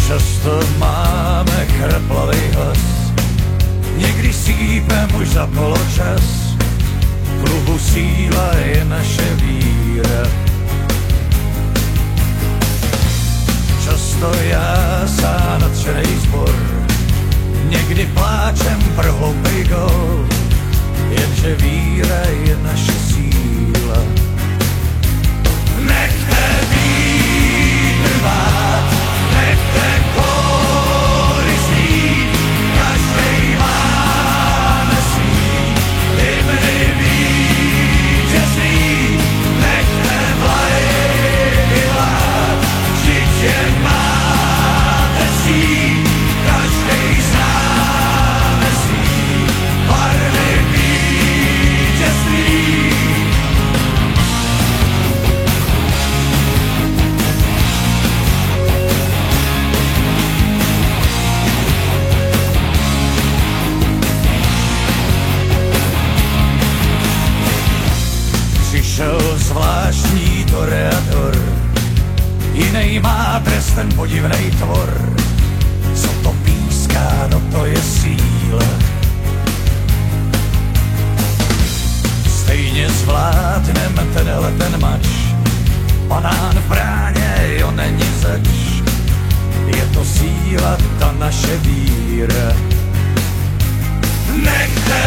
Často máme chraplavý hlas, někdy sípem už za poločas. V klubu síla je naše víra. Často jásá nadšenej zbor, někdy pláčem pro hloupej gól, jenže víra je naše síla. Nechte vítr vát, nechte kóry znít, každej máme svý hymny vítězný. Nechte vlajky vlád, vždyť je máte svý, každej známe svý barvy vítězný. Přišel zvláštní toreador, jinej má trest ten podivnej tvor. Co to píská, no to je síla. Stejně zvládnem ten mač, banán v bráně, jo není zač. Je to síla, ta naše víra. Nechte